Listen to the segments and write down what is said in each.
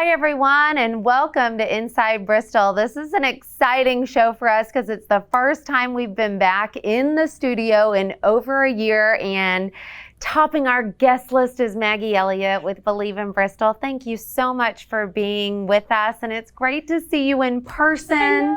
Hi, everyone, and welcome to Inside Bristol. This is an exciting show for us because it's the first time we've been back in the studio in over a year, and topping our guest list is Maggie Elliott with Believe in Bristol. Thank you so much for being with us, and it's great to see you in person.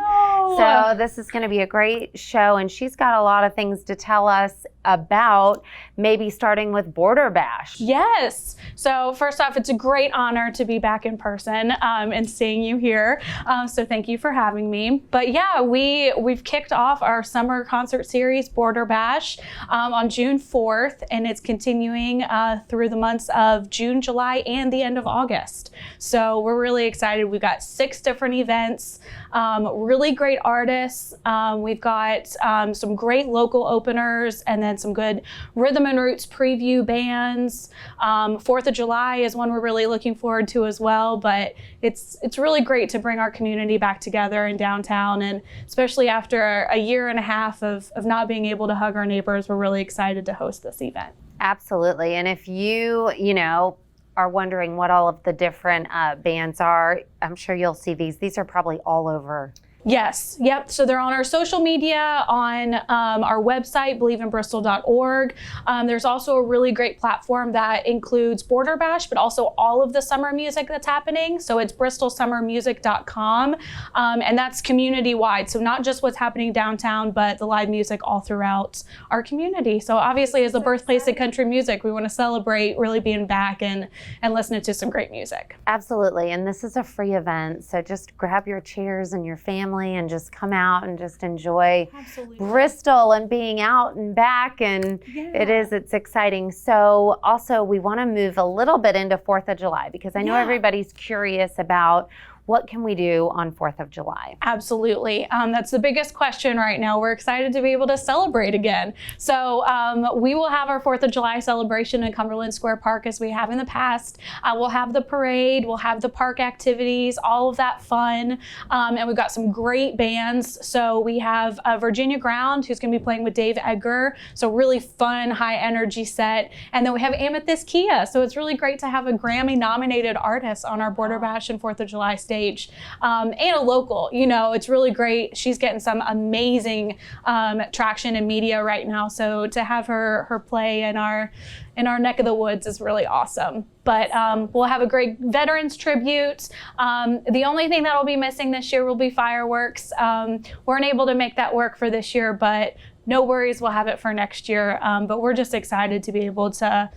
So this is going to be a great show, and she's got a lot of things to tell us about, maybe starting with Border Bash. Yes. So first off, it's a great honor to be back in person and seeing you here. So thank you for having me. But yeah, we've kicked off our summer concert series, Border Bash, on June 4th, and it's continuing through the months of June, July, and the end of August. So we're really excited. We've got 6 different events, really great artists. We've got some great local openers, and then some good rhythm and roots preview bands. 4th of July is one we're really looking forward to as well, but it's really great to bring our community back together in downtown, and especially after a year and a half of not being able to hug our neighbors, we're really excited to host this event. Absolutely. And if you are wondering what all of the different bands are, I'm sure you'll see these. These are probably all over. Yes. Yep. So they're on our social media, on our website, believeinbristol.org. There's also a really great platform that includes Border Bash, but also all of the summer music that's happening. So it's bristolsummermusic.com. And that's community-wide. So not just what's happening downtown, but the live music all throughout our community. So obviously, as the birthplace of country music, we want to celebrate really being back and listening to some great music. Absolutely. And this is a free event. So just grab your chairs and your family and just come out and just enjoy Bristol and being out and back. And it's exciting. So also we want to move a little bit into 4th of July because I know everybody's curious about what can we do on 4th of July? Absolutely. That's the biggest question right now. We're excited to be able to celebrate again. So we will have our 4th of July celebration in Cumberland Square Park as we have in the past. We'll have the parade, we'll have the park activities, all of that fun. And we've got some great bands. So we have Virginia Ground, who's going to be playing with Dave Edgar. So really fun, high energy set. And then we have Amethyst Kia. So it's really great to have a Grammy nominated artist on our Border Bash and 4th of July stage. And a local, it's really great. She's getting some amazing traction in media right now. So to have her play in our neck of the woods is really awesome. But we'll have a great veterans tribute. The only thing that will be missing this year will be fireworks. Weren't able to make that work for this year, but no worries, we'll have it for next year. But we're just excited to be able to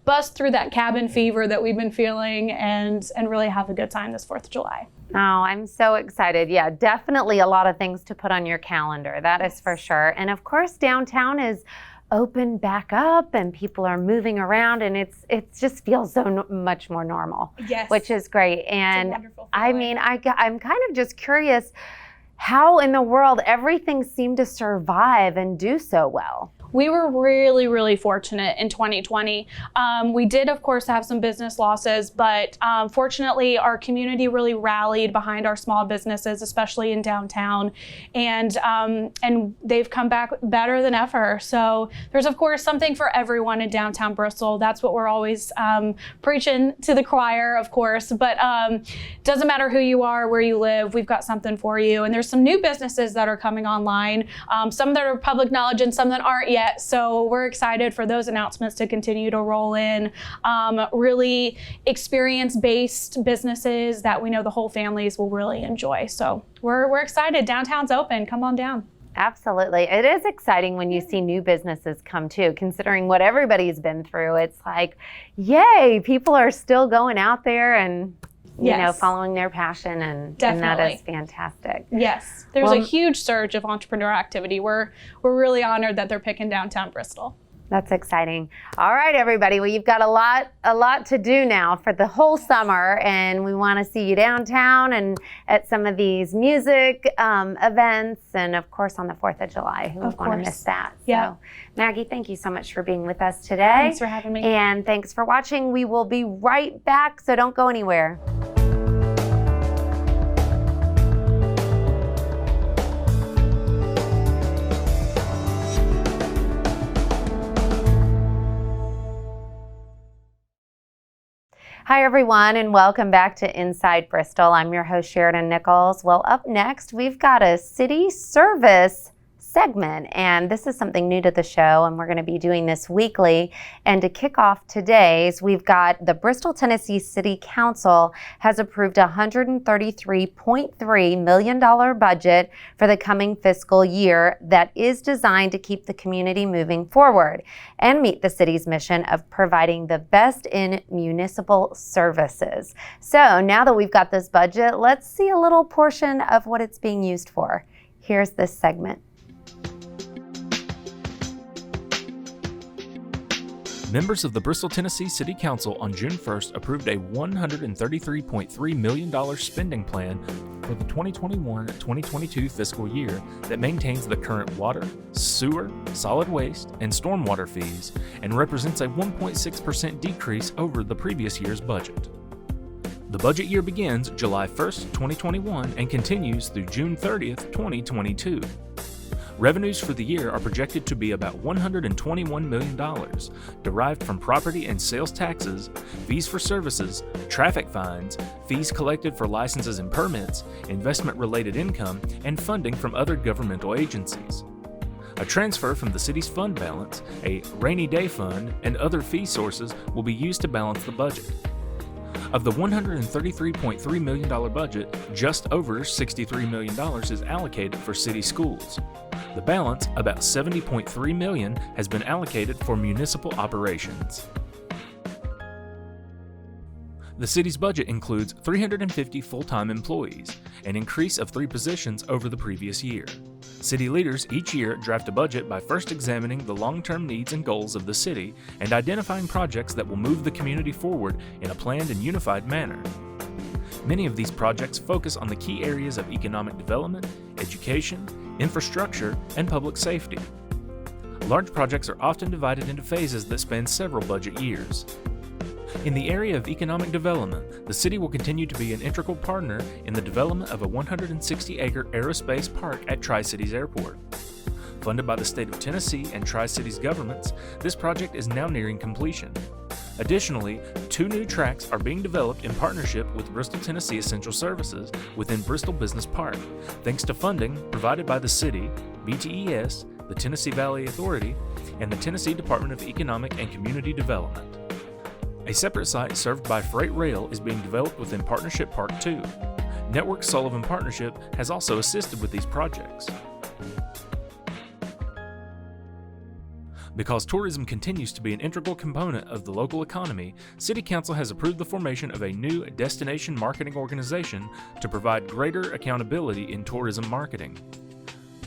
bust through that cabin fever that we've been feeling and really have a good time this 4th of July. Oh, I'm so excited. Yeah, definitely a lot of things to put on your calendar. That is for sure. And of course, downtown is open back up and people are moving around, and it just feels so much more normal, which is great. And I mean, I'm kind of just curious how in the world everything seemed to survive and do so well. We were really, really fortunate in 2020. We did, of course, have some business losses, but fortunately, our community really rallied behind our small businesses, especially in downtown, and they've come back better than ever. So there's, of course, something for everyone in downtown Bristol. That's what we're always preaching to the choir, of course, but doesn't matter who you are, where you live, we've got something for you. And there's some new businesses that are coming online, some that are public knowledge and some that aren't yet. So we're excited for those announcements to continue to roll in. Really experience-based businesses that we know the whole families will really enjoy. So we're excited. Downtown's open. Come on down. Absolutely. It is exciting when you see new businesses come too, considering what everybody's been through. It's like, yay, people are still going out there and following their passion, and that is fantastic. Yes, there's a huge surge of entrepreneur activity. We're really honored that they're picking downtown Bristol. That's exciting. All right, everybody. Well, you've got a lot to do now for the whole summer, and we want to see you downtown and at some of these music events, and of course on the 4th of July. Who would want to miss that? Yeah. So, Maggie, thank you so much for being with us today. Thanks for having me. And thanks for watching. We will be right back, so don't go anywhere. Hi, everyone, and welcome back to Inside Bristol. I'm your host, Sheridan Nichols. Well, up next, we've got a city service segment, and this is something new to the show, and we're going to be doing this weekly. And to kick off today's, we've got the Bristol, Tennessee City Council has approved a $133.3 million budget for the coming fiscal year that is designed to keep the community moving forward and meet the city's mission of providing the best in municipal services. So now that we've got this budget, let's see a little portion of what it's being used for. Here's this segment. Members of the Bristol, Tennessee City Council on June 1st approved a $133.3 million spending plan for the 2021-2022 fiscal year that maintains the current water, sewer, solid waste, and stormwater fees and represents a 1.6% decrease over the previous year's budget. The budget year begins July 1st, 2021 and continues through June 30th, 2022. Revenues for the year are projected to be about $121 million, derived from property and sales taxes, fees for services, traffic fines, fees collected for licenses and permits, investment-related income, and funding from other governmental agencies. A transfer from the city's fund balance, a rainy day fund, and other fee sources will be used to balance the budget. Of the $133.3 million budget, just over $63 million is allocated for city schools. The balance, about $70.3 million, has been allocated for municipal operations. The city's budget includes 350 full-time employees, an increase of 3 positions over the previous year. City leaders each year draft a budget by first examining the long-term needs and goals of the city and identifying projects that will move the community forward in a planned and unified manner. Many of these projects focus on the key areas of economic development, education, infrastructure, and public safety. Large projects are often divided into phases that span several budget years. In the area of economic development, the city will continue to be an integral partner in the development of a 160-acre aerospace park at Tri-Cities Airport. Funded by the state of Tennessee and Tri-Cities governments, this project is now nearing completion. Additionally, 2 new tracks are being developed in partnership with Bristol, Tennessee Essential Services within Bristol Business Park, thanks to funding provided by the city, BTES, the Tennessee Valley Authority, and the Tennessee Department of Economic and Community Development. A separate site served by freight rail is being developed within Partnership Park 2. Network Sullivan Partnership has also assisted with these projects. Because tourism continues to be an integral component of the local economy, City Council has approved the formation of a new destination marketing organization to provide greater accountability in tourism marketing.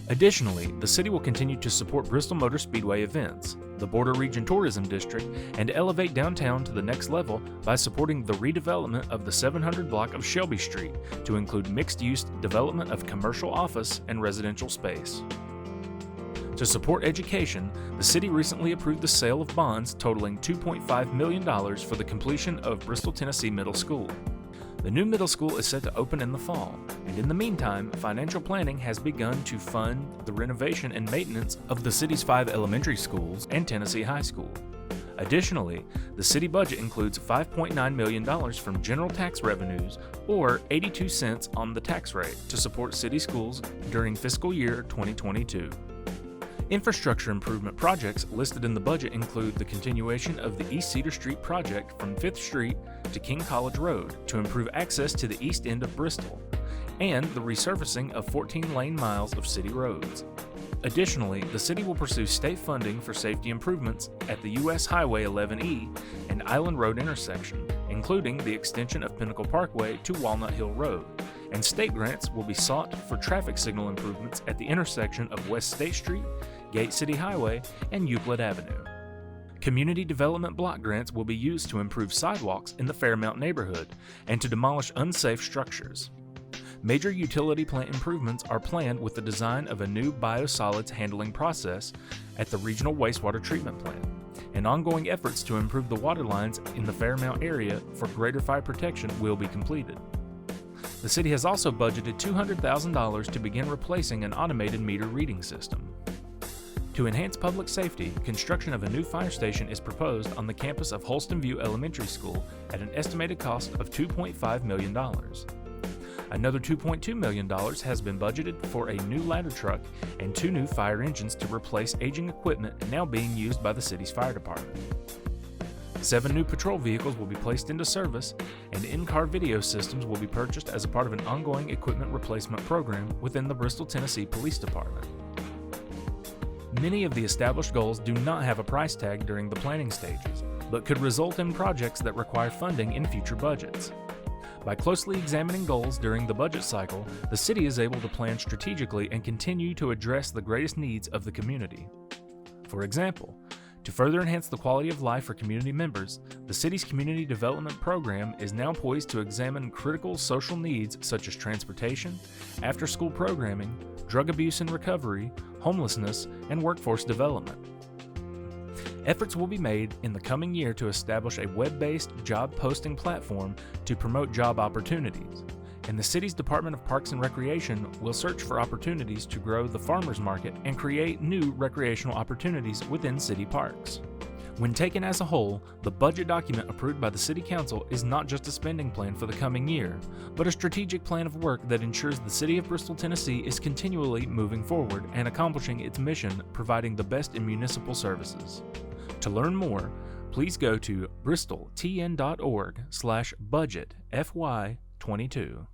Additionally, the city will continue to support Bristol Motor Speedway events, the Border Region Tourism District, and elevate downtown to the next level by supporting the redevelopment of the 700 block of Shelby Street to include mixed-use development of commercial office and residential space. To support education, the city recently approved the sale of bonds totaling $2.5 million for the completion of Bristol, Tennessee Middle School. The new middle school is set to open in the fall, and in the meantime, financial planning has begun to fund the renovation and maintenance of the city's 5 elementary schools and Tennessee High School. Additionally, the city budget includes $5.9 million from general tax revenues, or 82 cents on the tax rate, to support city schools during fiscal year 2022. Infrastructure improvement projects listed in the budget include the continuation of the East Cedar Street project from 5th Street to King College Road to improve access to the east end of Bristol, and the resurfacing of 14 lane miles of city roads. Additionally, the city will pursue state funding for safety improvements at the U.S. Highway 11E and Island Road intersection, including the extension of Pinnacle Parkway to Walnut Hill Road, and state grants will be sought for traffic signal improvements at the intersection of West State Street, Gate City Highway, and Euclid Avenue. Community development block grants will be used to improve sidewalks in the Fairmount neighborhood and to demolish unsafe structures. Major utility plant improvements are planned with the design of a new biosolids handling process at the Regional Wastewater Treatment Plant, and ongoing efforts to improve the water lines in the Fairmount area for greater fire protection will be completed. The city has also budgeted $200,000 to begin replacing an automated meter reading system. To enhance public safety, construction of a new fire station is proposed on the campus of Holston View Elementary School at an estimated cost of $2.5 million. Another $2.2 million has been budgeted for a new ladder truck and 2 new fire engines to replace aging equipment now being used by the city's fire department. 7 new patrol vehicles will be placed into service, and in-car video systems will be purchased as a part of an ongoing equipment replacement program within the Bristol, Tennessee Police Department. Many of the established goals do not have a price tag during the planning stages, but could result in projects that require funding in future budgets. By closely examining goals during the budget cycle, the city is able to plan strategically and continue to address the greatest needs of the community. For example, to further enhance the quality of life for community members, the city's community development program is now poised to examine critical social needs such as transportation, after-school programming, drug abuse and recovery, homelessness, and workforce development. Efforts will be made in the coming year to establish a web-based job posting platform to promote job opportunities, and the city's Department of Parks and Recreation will search for opportunities to grow the farmers market and create new recreational opportunities within city parks. When taken as a whole, the budget document approved by the City Council is not just a spending plan for the coming year, but a strategic plan of work that ensures the City of Bristol, Tennessee is continually moving forward and accomplishing its mission, providing the best in municipal services. To learn more, please go to bristoltn.org/budget FY22.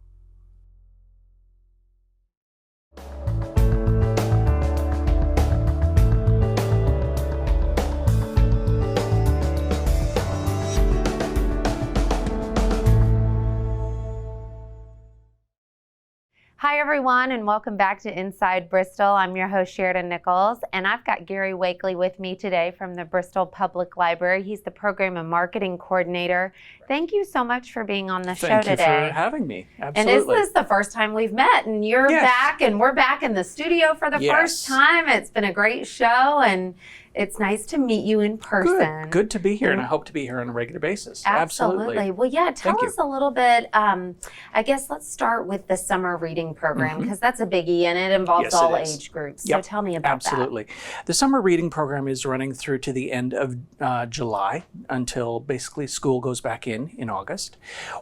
Hi everyone, and welcome back to Inside Bristol. I'm your host Sheridan Nichols, and I've got Gary Wakely with me today from the Bristol Public Library. He's the Program and Marketing Coordinator. Thank you so much for being on the show today. Thank you for having me. Absolutely. And this is the first time we've met, and you're back, and we're back in the studio for the first time. It's been a great show, and it's nice to meet you in person. Good to be here, and I hope to be here on a regular basis. Absolutely. Well, yeah, tell us a little bit. I guess let's start with the summer reading program, because that's a biggie, and it involves all age groups. So tell me about that. Absolutely. The summer reading program is running through to the end of July until basically school goes back in August.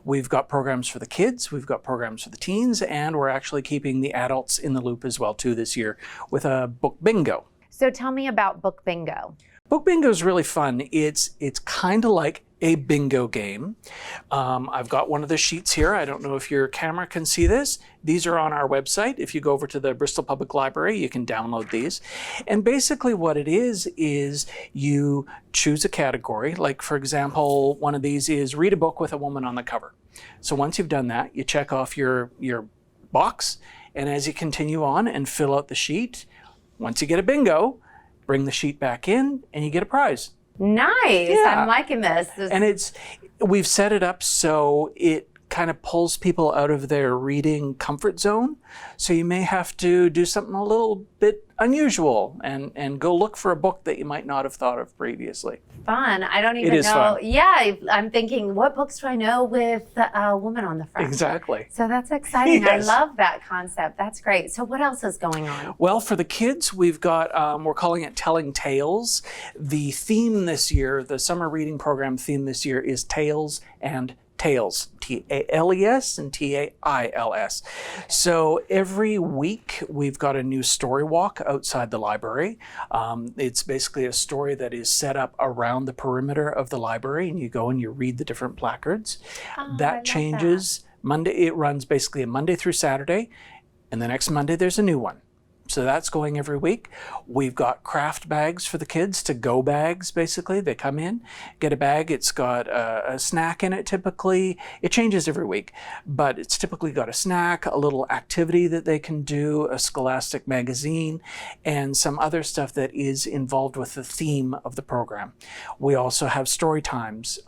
We've got programs for the kids, we've got programs for the teens, and we're actually keeping the adults in the loop as well too this year with a book bingo. So tell me about Book Bingo. Book bingo is really fun. It's kind of like a bingo game. I've got one of the sheets here. I don't know if your camera can see this. These are on our website. If you go over to the Bristol Public Library, you can download these. And basically what it is you choose a category. Like, for example, one of these is read a book with a woman on the cover. So once you've done that, you check off your box. And as you continue on and fill out the sheet, once you get a bingo, bring the sheet back in and you get a prize. Nice. Yeah. I'm liking this. And we've set it up so it kind of pulls people out of their reading comfort zone. So you may have to do something a little bit unusual and go look for a book that you might not have thought of previously. Fun. I don't even know. Fun. Yeah, I'm thinking, what books do I know with a woman on the front? Exactly. So that's exciting. Yes. I love that concept. That's great. So what else is going on? Well, for the kids, we've got, we're calling it Telling Tales. The theme this year, the summer reading program theme this year is Tales and Tales, T-A-L-E-S and T-A-I-L-S. So every week we've got a new story walk outside the library. It's basically a story that is set up around the perimeter of the library, and you go and you read the different placards. That changes. Monday, it runs basically a Monday through Saturday, and the next Monday there's a new one. So that's going every week. We've got craft bags for the kids, to-go bags, basically. They come in, get a bag. It's got a snack in it typically. It changes every week, but it's typically got a snack, a little activity that they can do, a Scholastic magazine, and some other stuff that is involved with the theme of the program. We also have story times.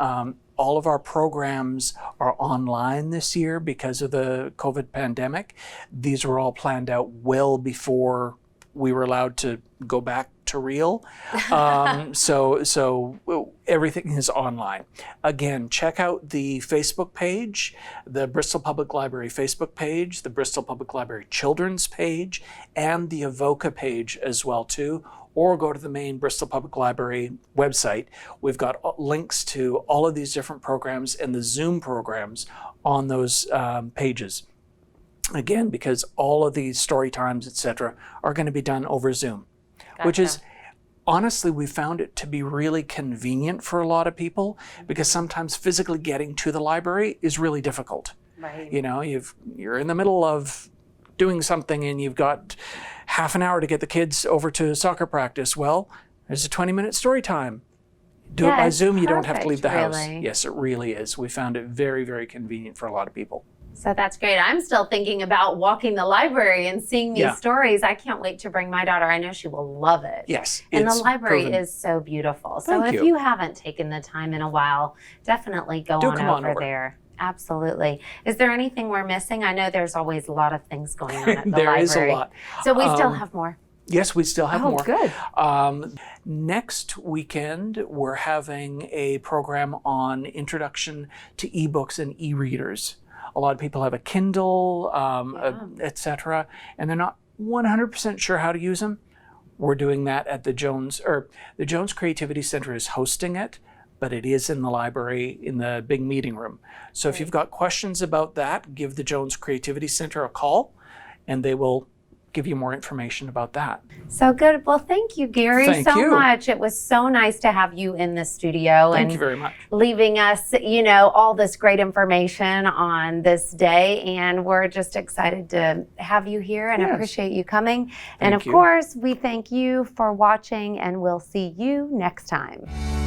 All of our programs are online this year because of the COVID pandemic. These were all planned out well before we were allowed to go back to real. So everything is online. Again, check out the Facebook page, the Bristol Public Library Facebook page, the Bristol Public Library Children's page, and the Avoca page as well too. or go to the main Bristol Public Library website. We've got links to all of these different programs and the Zoom programs on those pages. Again, because all of these story times, etc., are going to be done over Zoom, which is, honestly, we found it to be really convenient for a lot of people, because sometimes physically getting to the library is really difficult. Right. You know, you're in the middle of doing something and you've got half an hour to get the kids over to soccer practice. Well, there's a 20-minute story time. Do it by Zoom. You don't have to leave the house. Yes, it really is. We found it very, very convenient for a lot of people. So that's great. I'm still thinking about walking the library and seeing these stories. I can't wait to bring my daughter. I know she will love it. Yes. And the library is so beautiful. So if you haven't taken the time in a while, definitely go on over there. Absolutely. Is there anything we're missing? I know there's always a lot of things going on at the library. There is a lot. So we still have more. Yes, we still have more. Oh, good. Next weekend, we're having a program on introduction to ebooks and e-readers. A lot of people have a Kindle, etc., and they're not 100% sure how to use them. We're doing that at the Jones Creativity Center is hosting it, but it is in the library in the big meeting room. So if you've got questions about that, give the Jones Creativity Center a call, and they will give you more information about that. So good. Well, thank you, Gary, so much. It was so nice to have you in the studio. Thank you very much. Leaving us, you know, all this great information on this day. And we're just excited to have you here and appreciate you coming. And of course, we thank you for watching, and we'll see you next time.